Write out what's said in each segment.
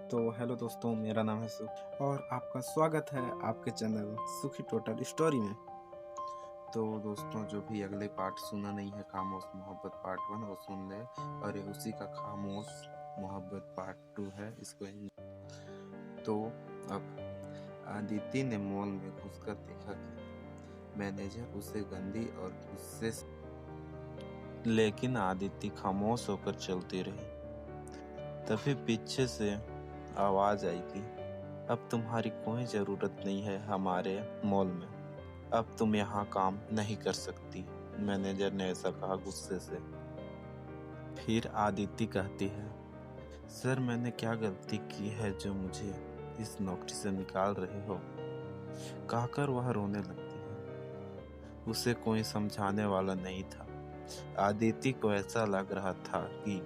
तो हेलो दोस्तों, मेरा नाम है सुख और आपका स्वागत है आपके चैनल सुखी टोटल स्टोरी में। तो दोस्तों, जो भी अगले पार्ट सुना नहीं है खामोश मोहब्बत पार्ट 1 वो सुन ले, और ये उसी का खामोश मोहब्बत पार्ट 2 है। इसको तो अब आदिति ने मॉल में घुसकर देखा कि मैनेजर उसे गंदी और गुस्से से, लेकिन आदिति खामोश होकर चलती रही। तभी पीछे से आवाज आई कि अब तुम्हारी कोई जरूरत नहीं है हमारे मॉल में, अब तुम यहाँ काम नहीं कर सकती। मैनेजर ने ऐसा कहा गुस्से से। फिर आदिति कहती है, सर मैंने क्या गलती की है जो मुझे इस नौकरी से निकाल रहे हो। कहकर वह रोने लगती है। उसे कोई समझाने वाला नहीं था। आदिति को ऐसा लग रहा था कि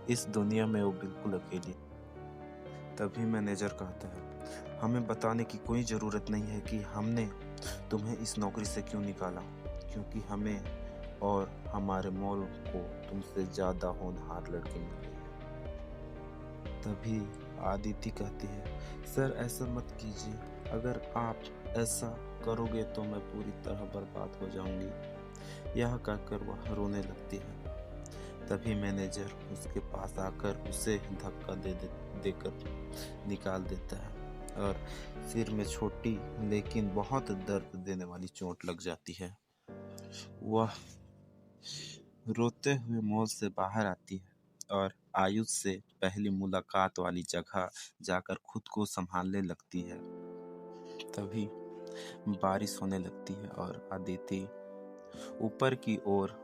इस दुनिया में वो बिल्कुल अकेली। तभी मैनेजर कहता है, हमें बताने की कोई ज़रूरत नहीं है कि हमने तुम्हें इस नौकरी से क्यों निकाला, क्योंकि हमें और हमारे मॉल को तुमसे ज़्यादा होनहार लड़के मिले हैं। तभी आदिति कहती है, सर ऐसा मत कीजिए, अगर आप ऐसा करोगे तो मैं पूरी तरह बर्बाद हो जाऊंगी। यह कहकर वह रोने लगती है। तभी मैनेजर उसके पास आकर उसे धक्का देकर निकाल देता है और सिर में छोटी लेकिन बहुत दर्द देने वाली चोट लग जाती है। वह रोते हुए मॉल से बाहर आती है और आयुष से पहली मुलाकात वाली जगह जाकर खुद को संभालने लगती है। तभी बारिश होने लगती है और आदिति ऊपर की ओर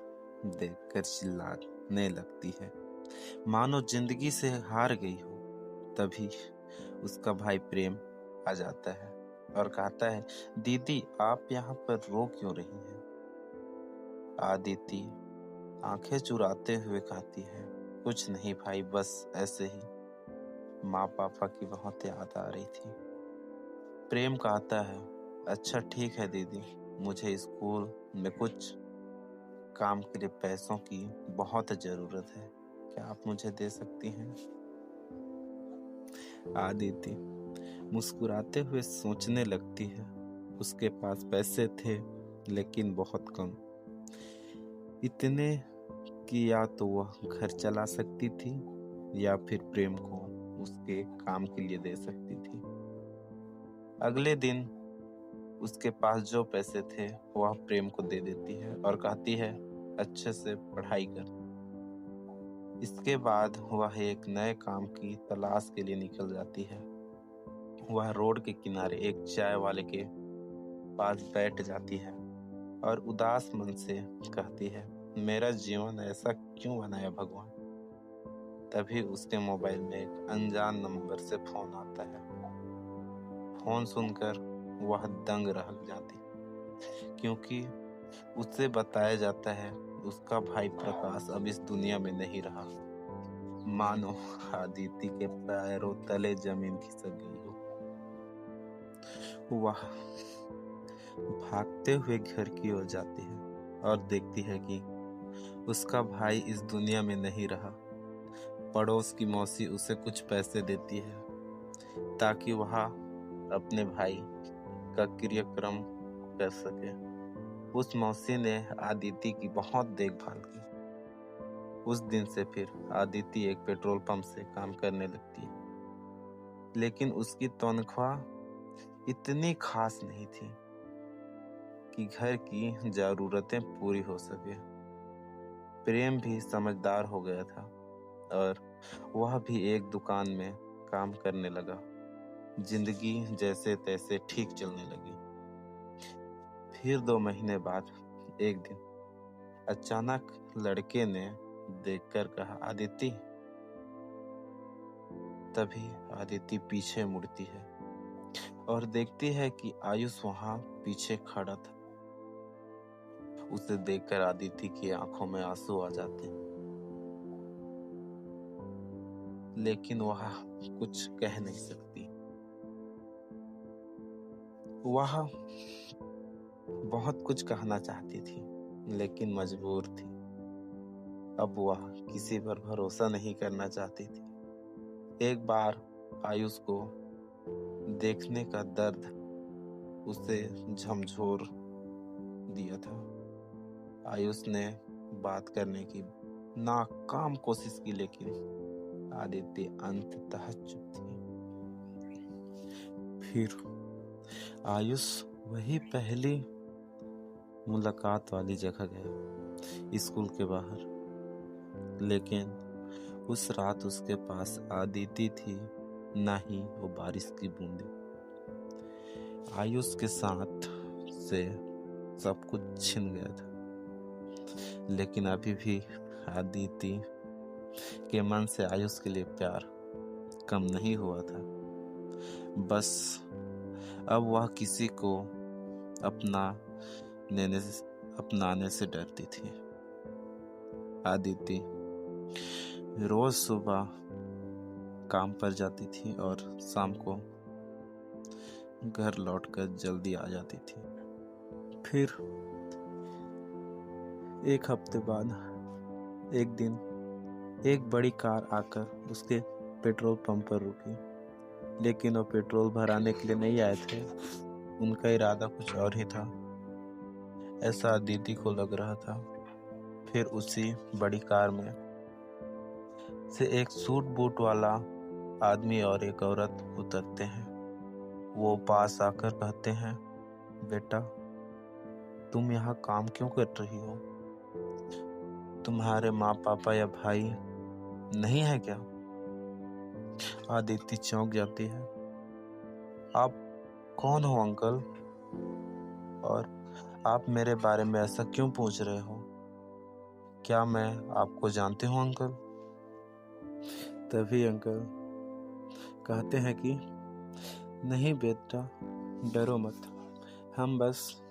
देखकर चिल्लाने लगती है, मानो जिंदगी से हार गई हो। तभी उसका भाई प्रेम आ जाता है और कहता है, दीदी आप यहाँ पर रो क्यों रही हैं। आदिति आंखें चुराते हुए कहती है, कुछ नहीं भाई, बस ऐसे ही माँ पापा की बहुत याद आ रही थी। प्रेम कहता है, अच्छा ठीक है दीदी, मुझे स्कूल में कुछ काम के लिए पैसों की बहुत ज़रूरत है, क्या आप मुझे दे सकती हैं। आदिति मुस्कुराते हुए सोचने लगती है, उसके पास पैसे थे लेकिन बहुत कम, इतने कि या तो वह घर चला सकती थी या फिर प्रेम को उसके काम के लिए दे सकती थी। अगले दिन उसके पास जो पैसे थे वह प्रेम को दे देती है और कहती है, अच्छे से पढ़ाई कर। इसके बाद वह एक नए काम की तलाश के लिए निकल जाती है। वह रोड के किनारे एक चाय वाले के पास बैठ जाती है और उदास मन से कहती है, मेरा जीवन ऐसा क्यों बनाया भगवान। तभी उसके मोबाइल में एक अनजान नंबर से फोन आता है। फोन सुनकर वह दंग रह जाती, क्योंकि उससे बताया जाता है उसका भाई प्रकाश अब इस दुनिया में नहीं रहा। मानो आदिति के पैरों तले जमीन खिसक गई हो। वह भागते हुए घर की ओर जाती है और देखती है कि उसका भाई इस दुनिया में नहीं रहा। पड़ोस की मौसी उसे कुछ पैसे देती है ताकि वह अपने भाई का क्रियाक्रम कर सके। उस मौसी ने आदिति की बहुत देखभाल की। उस दिन से फिर आदिति एक पेट्रोल पंप से काम करने लगती है, लेकिन उसकी तनख्वाह इतनी खास नहीं थी कि घर की जरूरतें पूरी हो सके। प्रेम भी समझदार हो गया था और वह भी एक दुकान में काम करने लगा। जिंदगी जैसे तैसे ठीक चलने लगी। फिर 2 महीने बाद एक दिन अचानक लड़के ने देखकर कहा, आदिति। तभी आदिति पीछे मुड़ती है और देखती है कि आयुष वहां पीछे खड़ा था। उसे देखकर आदिति की आंखों में आंसू आ जाते हैं, लेकिन वह कुछ कह नहीं सकती। वह बहुत कुछ कहना चाहती थी लेकिन मजबूर थी। अब वह किसी पर भरोसा नहीं करना चाहती थी। एक बार आयुष को देखने का दर्द उसे झकझोर दिया था। आयुष ने बात करने की नाकाम कोशिश की, लेकिन आदित्य अंततः चुप थी। फिर आयुष वही पहली मुलाकात वाली जगह गया, स्कूल के बाहर। लेकिन उस रात उसके पास आदिति थी, ना ही वो बारिश की बूंदें। आयुष के साथ से सब कुछ छिन गया था, लेकिन अभी भी आदिति के मन से आयुष के लिए प्यार कम नहीं हुआ था। बस अब वह किसी को अपनाने से डरती थी। आदिति रोज सुबह काम पर जाती थी और शाम को घर लौटकर जल्दी आ जाती थी। फिर एक हफ्ते बाद एक दिन एक बड़ी कार आकर उसके पेट्रोल पंप पर रुकी, लेकिन वो पेट्रोल भराने के लिए नहीं आए थे। उनका इरादा कुछ और ही था, ऐसा आदिति को लग रहा था। फिर उसी बड़ी कार में से एक सूट बूट वाला आदमी और एक औरत उतरते हैं। वो पास आकर कहते हैं, बेटा तुम यहाँ काम क्यों कर रही हो? तुम्हारे माँ पापा या भाई नहीं है क्या? आदिति चौंक जाती है। आप कौन हो अंकल? और आप मेरे बारे में ऐसा क्यों पूछ रहे हो? क्या मैं आपको जानती हूँ अंकल? तभी अंकल कहते हैं कि नहीं बेटा, डरो मत, हम बस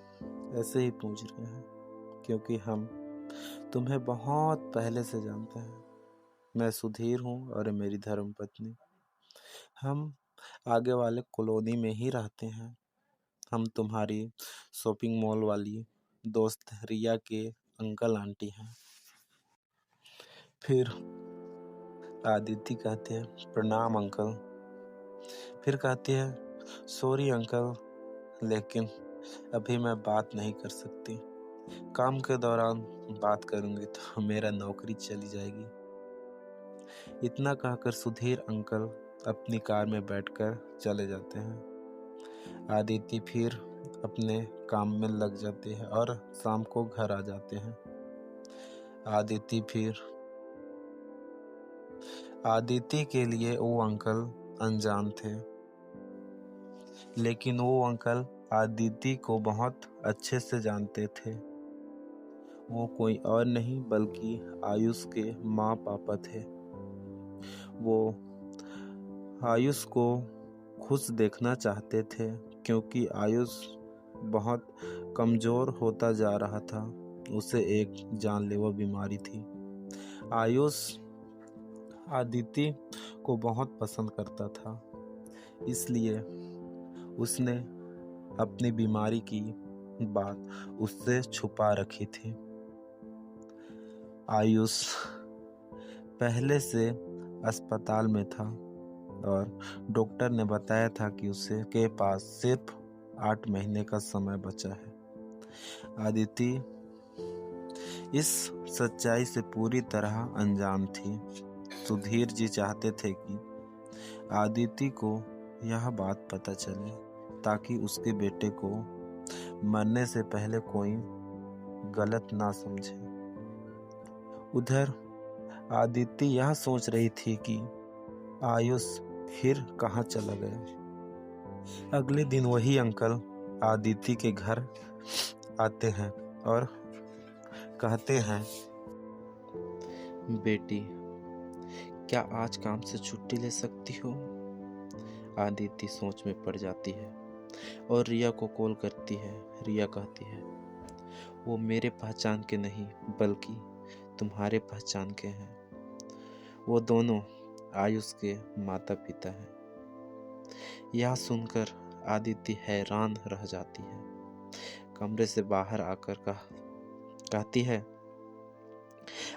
ऐसे ही पूछ रहे हैं, क्योंकि हम तुम्हें बहुत पहले से जानते हैं। मैं सुधीर हूँ और मेरी धर्मपत्नी। हम आगे वाले कॉलोनी में ही रहते हैं। हम तुम्हारी शॉपिंग मॉल वाली दोस्त रिया के अंकल आंटी हैं। फिर आदिति कहती है, प्रणाम अंकल। फिर कहती है, सॉरी अंकल, लेकिन अभी मैं बात नहीं कर सकती। काम के दौरान बात करूंगी तो मेरा नौकरी चली जाएगी। इतना कहकर सुधीर अंकल अपनी कार में बैठकर चले जाते हैं। आदिति फिर अपने काम में लग जाती है और शाम को घर आ जाते हैं। आदिति के लिए वो अंकल अनजान थे, लेकिन वो अंकल आदिति को बहुत अच्छे से जानते थे। वो कोई और नहीं बल्कि आयुष के माँ पापा थे। वो आयुष को खुश देखना चाहते थे, क्योंकि आयुष बहुत कमज़ोर होता जा रहा था। उसे एक जानलेवा बीमारी थी। आयुष आदिति को बहुत पसंद करता था, इसलिए उसने अपनी बीमारी की बात उससे छुपा रखी थी। आयुष पहले से अस्पताल में था और डॉक्टर ने बताया था कि उसे के पास सिर्फ 8 महीने का समय बचा है। आदिति इस सच्चाई से पूरी तरह अनजान थी। सुधीर जी चाहते थे कि आदिति को यह बात पता चले, ताकि उसके बेटे को मरने से पहले कोई गलत ना समझे। उधर आदिति यह सोच रही थी कि आयुष फिर कहाँ चला गया। अगले दिन वही अंकल आदिति के घर आते हैं और कहते हैं, बेटी क्या आज काम से छुट्टी ले सकती हो? आदिति सोच में पड़ जाती है और रिया को कॉल करती है। रिया कहती है, वो मेरे पहचान के नहीं बल्कि तुम्हारे पहचान के हैं। वो दोनों आयुष के माता पिता हैं। यह सुनकर आदिति हैरान रह जाती है। कमरे से बाहर आकर कहती है,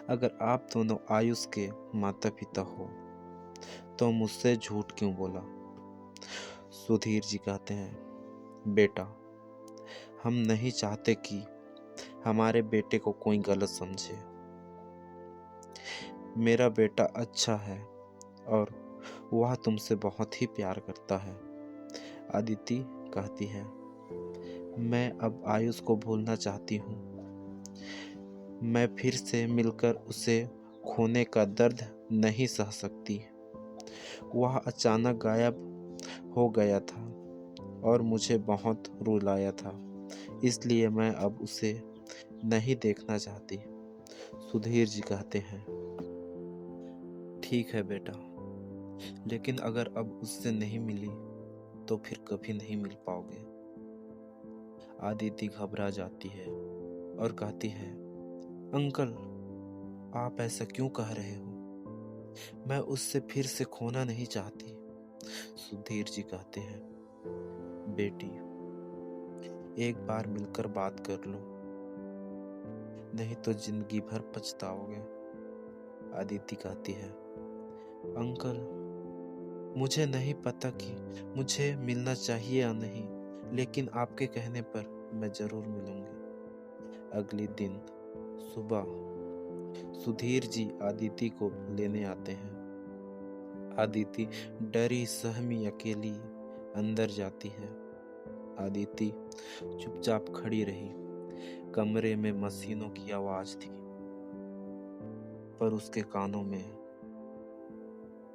अगर आप दोनों आयुष के माता पिता हो तो मुझसे झूठ क्यों बोला? सुधीर जी कहते हैं, बेटा, हम नहीं चाहते कि हमारे बेटे को कोई गलत समझे। मेरा बेटा अच्छा है और वह तुमसे बहुत ही प्यार करता है। अदिति कहती है, मैं अब आयुष को भूलना चाहती हूँ। मैं फिर से मिलकर उसे खोने का दर्द नहीं सह सकती। वह अचानक गायब हो गया था और मुझे बहुत रुलाया था, इसलिए मैं अब उसे नहीं देखना चाहती। सुधीर जी कहते हैं, ठीक है बेटा, लेकिन अगर अब उससे नहीं मिली तो फिर कभी नहीं मिल पाओगे। आदिति घबरा जाती है और कहती है, अंकल, आप ऐसा क्यों कह रहे हो? मैं उससे फिर से खोना नहीं चाहती। सुधीर जी कहते हैं, बेटी, एक बार मिलकर बात कर लो, नहीं तो जिंदगी भर पछताओगे। आदिति कहती है, अंकल, मुझे नहीं पता कि मुझे मिलना चाहिए या नहीं, लेकिन आपके कहने पर मैं जरूर मिलूंगी। अगले दिन सुबह सुधीर जी आदिति को लेने आते हैं। आदिति डरी सहमी अकेली अंदर जाती है। आदिति चुपचाप खड़ी रही। कमरे में मशीनों की आवाज थी, पर उसके कानों में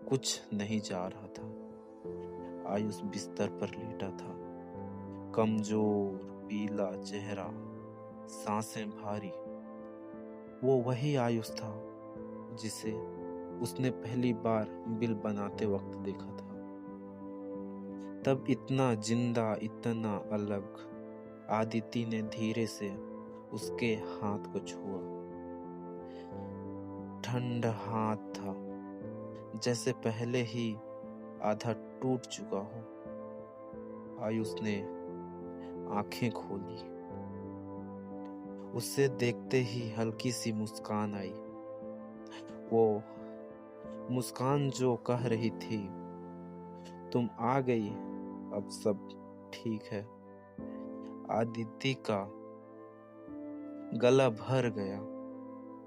कुछ नहीं जा रहा था। आयुष बिस्तर पर लेटा था, कमजोर पीला चेहरा, सांसें भारी। वो वही आयुष था जिसे उसने पहली बार बिल बनाते वक्त देखा था। तब इतना जिंदा, इतना अलग। आदिति ने धीरे से उसके हाथ को छुआ। ठंडा हाथ था, जैसे पहले ही आधा टूट चुका हो। आयुष ने आंखें खोली। उसे देखते ही हल्की सी मुस्कान आई। वो मुस्कान जो कह रही थी, तुम आ गई, अब सब ठीक है। आदिति का गला भर गया।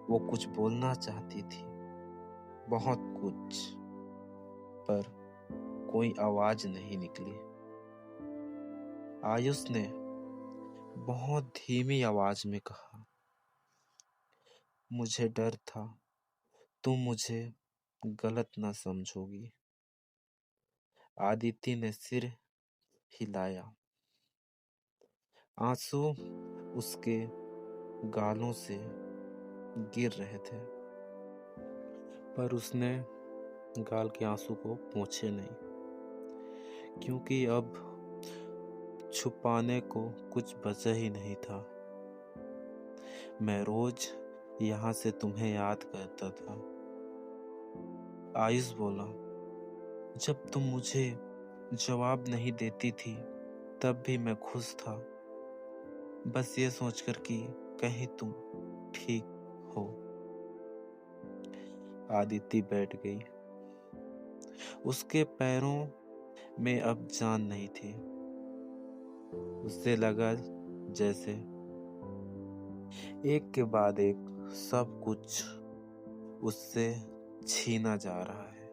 वो कुछ बोलना चाहती थी, बहुत कुछ, पर कोई आवाज नहीं निकली। आयुष ने बहुत धीमी आवाज में कहा, मुझे डर था तुम मुझे गलत ना समझोगी। आदिति ने सिर हिलाया। आंसू उसके गालों से गिर रहे थे, पर उसने गाल के आंसू को पोंछे नहीं, क्योंकि अब छुपाने को कुछ बचा ही नहीं था। मैं रोज यहाँ से तुम्हें याद करता था। आयुष बोला, जब तुम मुझे जवाब नहीं देती थी तब भी मैं खुश था, बस ये सोचकर कि कहीं तुम ठीक हो। आदिति बैठ गई। उसके पैरों में अब जान नहीं थी। उससे लगा जैसे एक के बाद एक सब कुछ उससे छीना जा रहा है।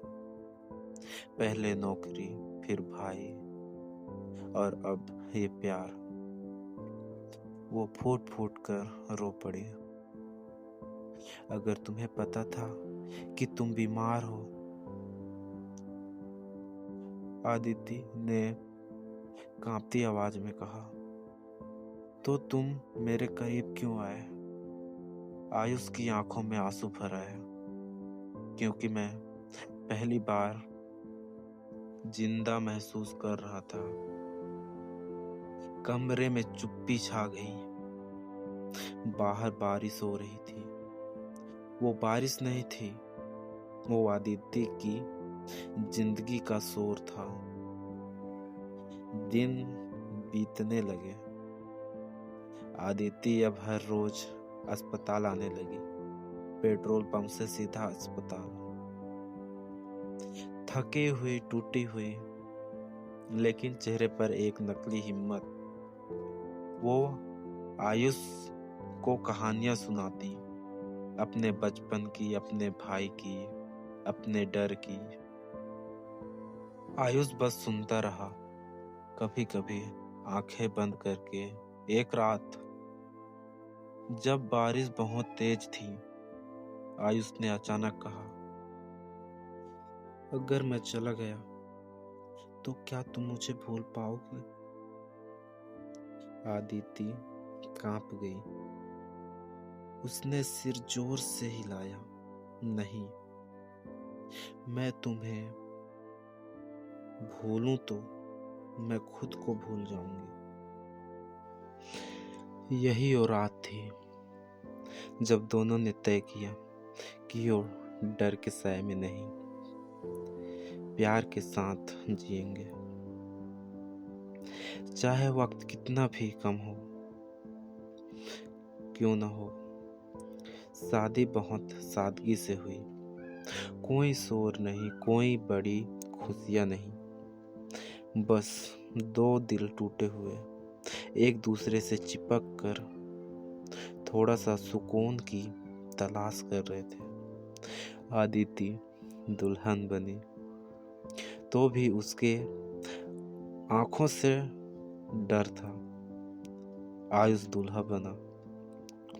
पहले नौकरी, फिर भाई, और अब ये प्यार। वो फूट फूट कर रो पड़ी। अगर तुम्हें पता था कि तुम बीमार हो, आदिति ने कांपती आवाज में कहा, तो तुम मेरे करीब क्यों आए? आयुष की आंखों में आंसू भर आए, क्योंकि मैं पहली बार जिंदा महसूस कर रहा था। कमरे में चुप्पी छा गई। बाहर बारिश हो रही थी। वो बारिश नहीं थी, वो आदिति की जिंदगी का शोर था। दिन बीतने लगे। आदिति अब हर रोज अस्पताल आने लगी, पेट्रोल पंप से सीधा अस्पताल। थके हुए, टूटी हुई, लेकिन चेहरे पर एक नकली हिम्मत। वो आयुष को कहानियां सुनाती, अपने बचपन की, अपने भाई की, अपने डर की। आयुष बस सुनता रहा, कभी कभी आंखें बंद करके। एक रात जब बारिश बहुत तेज थी, आयुष ने अचानक कहा, अगर मैं चला गया तो क्या तुम मुझे भूल पाओगे? आदिति कांप गई। उसने सिर जोर से हिलाया। नहीं, मैं तुम्हें भूलूं तो मैं खुद को भूल जाऊंगी। यही वो रात थी जब दोनों ने तय किया कि वो डर के साए में नहीं, प्यार के साथ जिएंगे, चाहे वक्त कितना भी कम हो क्यों ना हो। शादी बहुत सादगी से हुई, कोई शोर नहीं, कोई बड़ी खुशियां नहीं, बस दो दिल टूटे हुए एक दूसरे से चिपक कर थोड़ा सा सुकून की तलाश कर रहे थे। आदिति दुल्हन बनी तो भी उसके आंखों से डर था। आयुष दूल्हा बना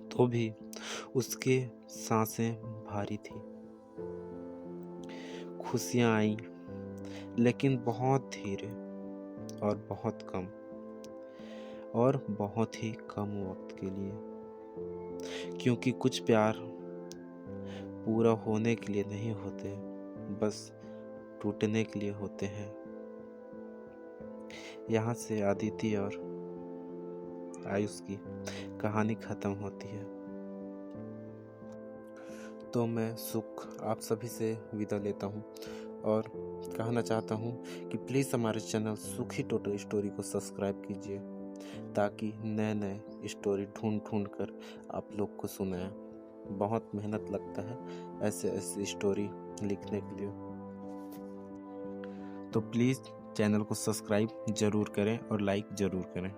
तो भी उसके सांसें भारी थी। खुशियां आई, लेकिन बहुत धीरे और बहुत कम, और बहुत ही कम वक्त के लिए। क्योंकि कुछ प्यार पूरा होने के लिए नहीं होते, बस टूटने के लिए होते हैं। यहाँ से आदिति और आयुष की कहानी खत्म होती है। तो मैं सुख आप सभी से विदा लेता हूँ और कहना चाहता हूँ कि प्लीज़ हमारे चैनल सुखी टोटल स्टोरी को सब्सक्राइब कीजिए, ताकि नए नए स्टोरी ढूंढ ढूंढ कर आप लोग को सुनाएं। बहुत मेहनत लगता है ऐसे ऐसे स्टोरी लिखने के लिए। तो प्लीज़ चैनल को सब्सक्राइब ज़रूर करें और लाइक ज़रूर करें।